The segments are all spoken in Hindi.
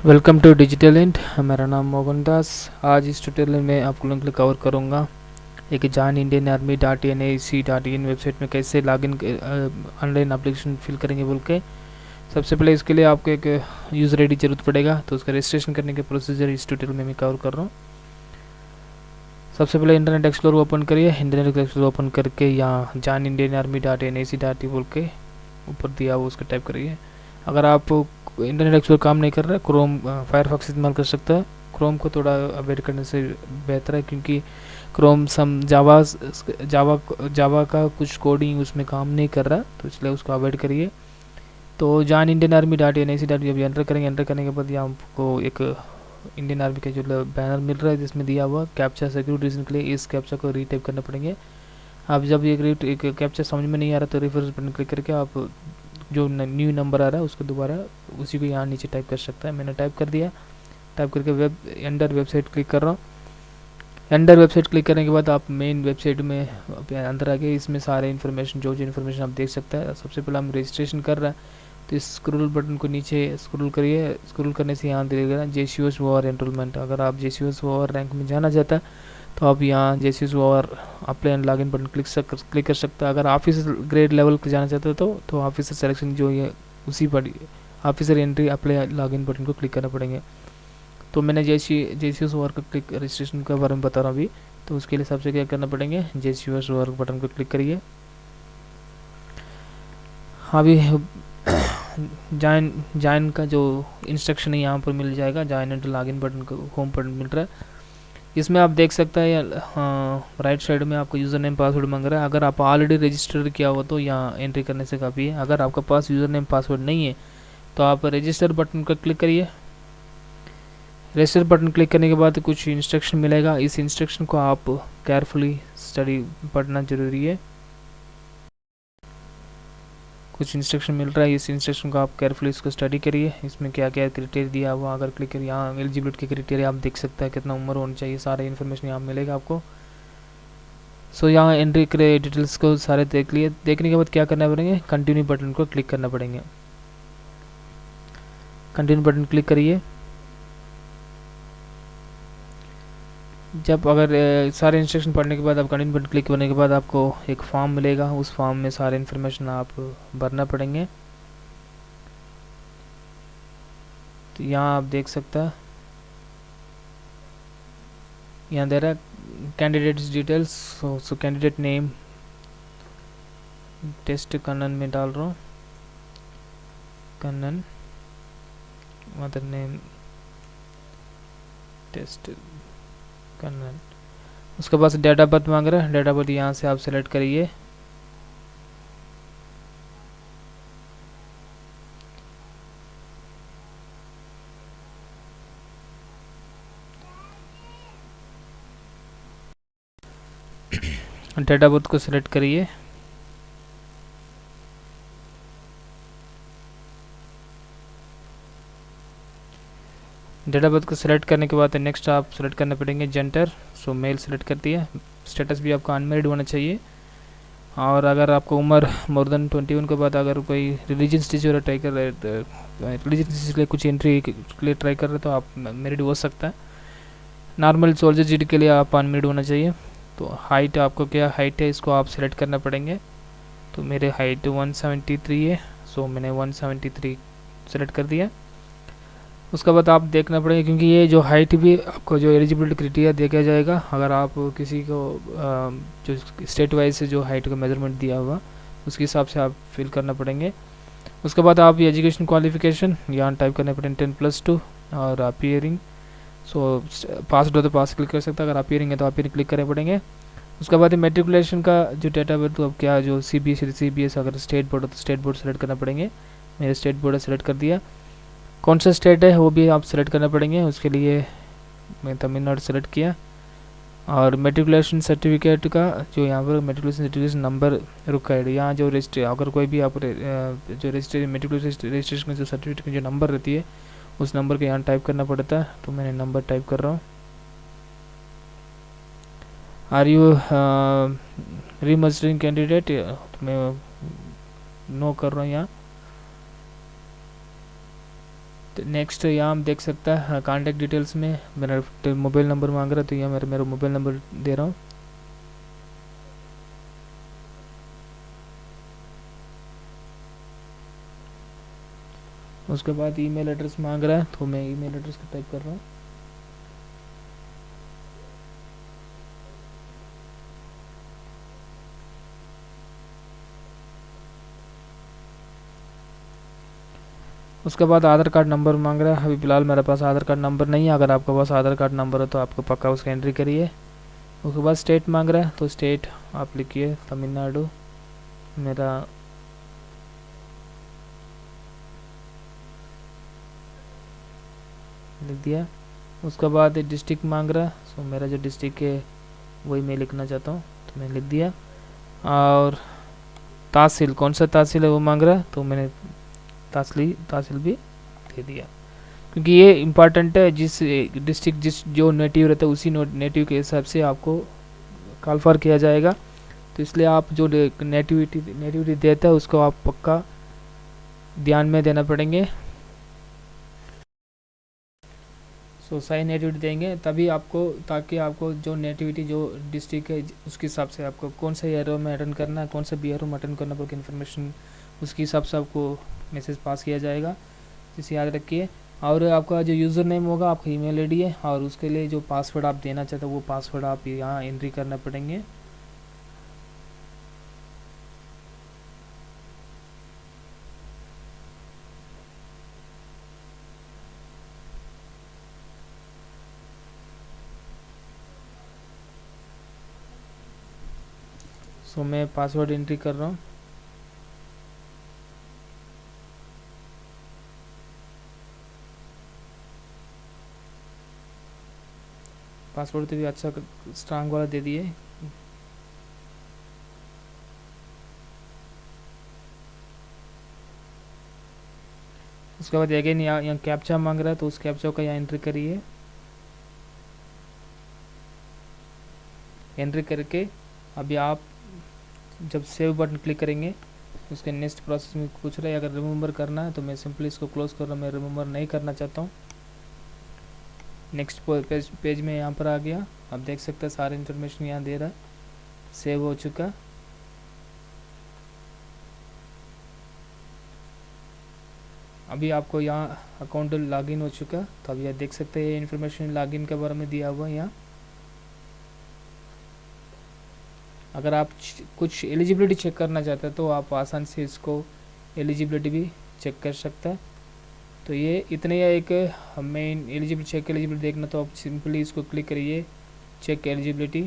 Welcome to digital int. मेरा नाम मोहन दास। आज इस ट्यूटोरियल में आपको लोगों के लिए कवर करूँगा एक join Indian army .NIC.in website में कैसे लॉगिन ऑनलाइन एप्लीकेशन फिल करेंगे बोल के। सबसे पहले इसके लिए आपको एक यूज़र आईडी जरूरत पड़ेगा, तो उसका रजिस्ट्रेशन करने के प्रोसीजर इस ट्यूटोरियल में मैं कवर कर रहा हूँ। सबसे पहले इंटरनेट एक्सप्लोर ओपन करिए। इंटरनेट एक्सप्लोर ओपन करके यहाँ जॉइन इंडियन आर्मी .NIC.in बोल के ऊपर दिया हुआ उसको टाइप करिए। अगर आप इंटरनेट एक्सप्लोर काम नहीं कर रहा है, क्रोम फायरफॉक्स इस्तेमाल कर सकता है। क्रोम को थोड़ा अवॉइड करने से बेहतर है, क्योंकि क्रोम सम जावा जावा जावा का कुछ कोडिंग उसमें काम नहीं कर रहा, तो इसलिए उसको अवॉइड करिए। तो join Indian army .NIC.in enter करेंगे। एंटर करने के बाद यहाँ आपको एक इंडियन आर्मी का जो बैनर मिल रहा है जिसमें दिया हुआ कैप्चा सिक्योरिटी रीजन के लिए इस कैप्चा को रीटाइप करना पड़ेंगे। आप जब एक कैप्चा समझ में नहीं आ रहा तो रेफरेंस बटन क्लिक करके आप जो न्यू नंबर आ रहा है उसको दोबारा उसी को यहाँ नीचे टाइप कर सकता है। मैंने टाइप कर दिया। टाइप करके एंटर वेबसाइट क्लिक कर रहा हूँ। एंटर वेबसाइट क्लिक करने के बाद आप मेन वेबसाइट में अंदर आ गए। इसमें सारे इन्फॉर्मेशन जो इन्फॉर्मेशन आप देख सकते हैं। सबसे पहले हम रजिस्ट्रेशन कर रहे हैं, तो इस स्क्रॉल बटन को नीचे स्क्रॉल करिए। स्क्रॉल करने से यहाँ दिखेगा JCOS ओवर एनरोलमेंट। अगर आप JCOS ओवर रैंक में जाना चाहता है तो आप यहाँ JCOS over apply and login button click कर सकते हैं। अगर ऑफिसर ग्रेड लेवल पे जाना चाहते हो तो ऑफिसर सिलेक्शन जो ये उसी पर officer entry apply login button को क्लिक करना पड़ेंगे। तो मैंने JCOS ओवर का क्लिक रजिस्ट्रेशन के बारे में बता रहा हूँ अभी। तो उसके लिए सबसे क्या करना पड़ेंगे, JCOS ओवर बटन को क्लिक करिए। अभी जॉइन का जो इंस्ट्रक्शन है यहाँ पर मिल जाएगा। जॉइन एंड लॉगिन बटन को होम बटन मिल रहा है। इसमें आप देख सकते हैं राइट साइड में आपको यूज़र नेम पासवर्ड मांग रहा है। अगर आप ऑलरेडी रजिस्टर किया हो तो यहाँ एंट्री करने से काफ़ी है। अगर आपका पास यूज़र नेम पासवर्ड नहीं है तो आप रजिस्टर बटन पर क्लिक करिए। रजिस्टर बटन क्लिक करने के बाद कुछ इंस्ट्रक्शन मिलेगा। इस इंस्ट्रक्शन को आप केयरफुली स्टडी पढ़ना जरूरी है। कुछ इंस्ट्रक्शन मिल रहा है, इस इंस्ट्रक्शन को आप केयरफुली इसको स्टडी करिए। इसमें क्या क्या क्राइटेरिया दिया हुआ, अगर क्लिक करिए यहाँ एलिजिबिलिटी के क्राइटेरिया आप देख सकते हैं, कितना उम्र होनी चाहिए, सारे इन्फॉर्मेशन यहाँ मिलेगा आपको। सो यहाँ एंट्री करे डिटेल्स को सारे देख लिए। देखने के बाद क्या करना पड़ेंगे, कंटिन्यू बटन को क्लिक करना पड़ेंगे। कंटिन्यू बटन क्लिक करिए। जब अगर सारे इंस्ट्रक्शन पढ़ने के बाद आप कंटिन्यू बटन क्लिक करने के बाद आपको एक फॉर्म मिलेगा। उस फॉर्म में सारे इन्फॉर्मेशन आप भरना पड़ेंगे। तो यहाँ आप देख सकते हैं, यहाँ दे रहा है candidates details. So candidate name test Kannan में डाल रहा हूँ, Kannan. Mother name test Kannan. उसके बाद डेट ऑफ बर्थ मांग रहा है। डेट ऑफ बर्थ यहाँ से आप सेलेक्ट करिए। डेट ऑफ बर्थ को सिलेक्ट करिए। डेट ऑफ बर्थ को सिलेक्ट करने के बाद नेक्स्ट आप सेलेक्ट करने पड़ेंगे जेंडर। सो मेल सेलेक्ट कर दिया। स्टेटस भी आपका अनमेरिड होना चाहिए। और अगर आपको उम्र मोर देन 21 के बाद अगर कोई रिलीजन स्टिच ट्राई कर रहे तो रिलीजन स्टिच के लिए कुछ एंट्री के लिए ट्राई कर रहे तो आप मेरिड हो सकता है। नॉर्मल सोल्जर जीडी के लिए आप अनमेरिड होना चाहिए। तो हाइट आपको क्या हाइट है इसको आप सेलेक्ट करना पड़ेंगे। तो मेरे हाइट 173 है, सो मैंने 173 सेलेक्ट कर दिया। उसके बाद आप देखना पड़ेगा, क्योंकि ये जो हाइट भी आपको जो एलिजिबिलिटी क्राइटेरिया देखा जाएगा। अगर आप किसी को जो स्टेट वाइज से जो हाइट का मेजरमेंट दिया हुआ उसके हिसाब से आप फिल करना पड़ेंगे। उसके बाद आप एजुकेशन क्वालिफिकेशन यहाँ टाइप करने पड़ेंगे 10+2 और अपीयरिंग। सो पास हो तो पास क्लिक कर सकता है, अगर अपीयरिंग है तो अपीयरिंग क्लिक करने पड़ेंगे। उसके बाद मेट्रिकुलेशन का जो डेटा है तो अब क्या जो CBSE अगर स्टेट बोर्ड हो तो स्टेट बोर्ड सेलेक्ट करना पड़ेंगे। मेरे स्टेट बोर्ड सेलेक्ट कर दिया। कौन सा स्टेट है वो भी आप सेलेक्ट करना पड़ेंगे। उसके लिए मैं तमिलनाडु सेलेक्ट किया। और मेट्रिकुलेशन सर्टिफिकेट का जो यहाँ पर मेट्रिकुलेशन सर्टिफिकेट नंबर रुका है, यहाँ जो अगर कोई भी आप जो मेट्रिकुलेशन रजिस्ट्रेशन जो सर्टिफिकेट की जो नंबर रहती है उस नंबर को यहाँ टाइप करना पड़ता है। तो मैंने नंबर टाइप कर रहा हूँ। आर यू रीमस्टरिंग कैंडिडेट, तो मैं नो कर रहा हूँ यहाँ। नेक्स्ट यहाँ हम देख सकते हैं कॉन्टैक्ट डिटेल्स में मेरा मोबाइल नंबर मांग रहा है, तो यहाँ मेरा मोबाइल नंबर दे रहा हूँ। उसके बाद ईमेल एड्रेस मांग रहा है, तो मैं ईमेल एड्रेस को टाइप कर रहा हूँ। उसके बाद आधार कार्ड नंबर मांग रहा है। अभी फ़िलहाल मेरे पास आधार कार्ड नंबर नहीं है, अगर आपके पास आधार कार्ड नंबर है तो आपको पक्का उसका एंट्री करिए। उसके बाद स्टेट मांग रहा है, तो स्टेट आप लिखिए तमिलनाडु, मेरा लिख दिया। उसके बाद डिस्ट्रिक्ट मांग रहा है, सो मेरा जो डिस्ट्रिक्ट है वही मैं लिखना चाहता हूँ, तो मैं लिख दिया। और तहसील, कौन सा तहसील है वो मांग रहा है, तो मैंने तहसील भी दे दिया, क्योंकि ये इम्पॉर्टेंट है। जिस डिस्ट्रिक्ट जिस जो नेटिव रहता है उसी नेटिव के हिसाब से आपको कॉल फॉर किया जाएगा, तो इसलिए आप जो नेटिविटी देता है उसको आप पक्का ध्यान में देना पड़ेंगे। सो सही नेटिविटी देंगे तभी आपको, ताकि आपको जो नेटिविटी जो डिस्ट्रिक्ट है उसके हिसाब से आपको कौन सा एरो में अटेंड करना है, कौन सा बी एरो में अटेंड करना पड़ेगा, इन्फॉर्मेशन उसके हिसाब से आपको मैसेज पास किया जाएगा, इसे याद रखिए। और आपका जो यूज़र नेम होगा आपका ईमेल आईडी है, और उसके लिए जो पासवर्ड आप देना चाहते हो वो पासवर्ड आप यहाँ एंट्री करना पड़ेंगे। सो मैं पासवर्ड एंट्री कर रहा हूँ। पासवर्ड तो भी अच्छा स्ट्रांग वाला दे दिए। उसके बाद अगेन यहाँ कैप्चा मांग रहा है, तो उस कैप्चा का यहाँ एंट्री करिए। एंट्री करके अभी आप जब सेव बटन क्लिक करेंगे उसके नेक्स्ट प्रोसेस में पूछ रहा है, अगर रिमेंबर करना है तो मैं सिंपली इसको क्लोज कर रहा हूँ, मैं रिमेंबर नहीं करना चाहता हूँ। नेक्स्ट पेज में यहाँ पर आ गया, आप देख सकते हैं सारे इन्फॉर्मेशन यहाँ दे रहा है, सेव हो चुका। अभी आपको यहाँ अकाउंट लॉगिन हो चुका, तो अब यह देख सकते हैं इन्फॉर्मेशन लॉगिन के बारे में दिया हुआ है यहाँ। अगर आप कुछ एलिजिबिलिटी चेक करना चाहते हैं तो आप आसान से इसको एलिजिबिलिटी भी चेक कर सकते हैं। तो ये इतने ही एक हमें एलिजिबिलिटी चेक एलिजिबिलिटी देखना, तो आप सिंपली इसको क्लिक करिए चेक एलिजिबिलिटी।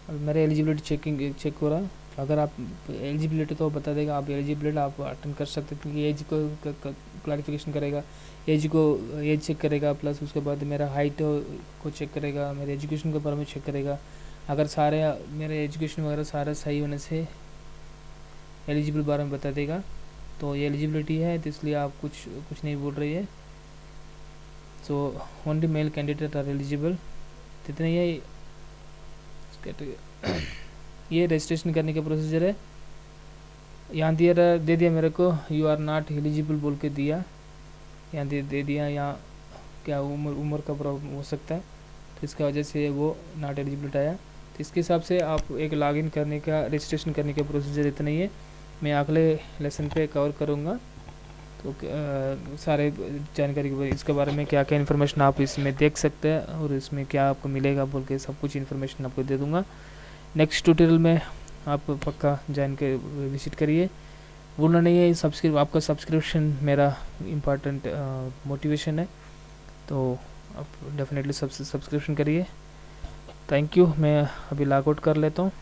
अब मेरा एलिजिबिलिटी चेक हो रहा है। अगर आप एलिजिबिलिटी तो बता देगा, आप एलिजिबिलिटी आप अटेंड कर सकते हैं, क्योंकि एज को क्लैरिफिकेशन करेगा, एज चेक करेगा, प्लस उसके बाद मेरा हाइट को चेक करेगा, मेरे एजुकेशन के बारे में चेक करेगा। अगर सारे मेरे एजुकेशन वगैरह सारा सही होने से एलिजिबल बारे में बता देगा। तो ये एलिजिबिलिटी है, तो इसलिए आप कुछ नहीं बोल रही है। So only male candidate are eligible, तो इतना ही ये रजिस्ट्रेशन करने का प्रोसीजर है। यहाँ दे दिया मेरे को यू आर नॉट एलिजिबल बोल के दिया, यहाँ दे दिया। यहाँ क्या उम्र का प्रॉब्लम हो सकता है, तो इसका वजह से वो नॉट एलिजिबल आया। तो इसके हिसाब से आप एक लॉगिन करने का, रजिस्ट्रेशन करने का प्रोसीजर इतना ही है। मैं अगले लेसन पे कवर करूँगा, तो सारे जानकारी इसके बारे में क्या क्या इन्फॉर्मेशन आप इसमें देख सकते हैं और इसमें क्या आपको मिलेगा बोल के सब कुछ इन्फॉर्मेशन आपको दे दूँगा। नेक्स्ट ट्यूटोरियल में आप पक्का जान के विजिट करिए। भूलना नहीं है आपका सब्सक्रिप्शन मेरा इम्पॉर्टेंट मोटिवेशन है, तो आप डेफिनेटली सब्सक्रिप्शन करिए। Thank you. मैं अभी लॉग आउट कर लेता हूँ।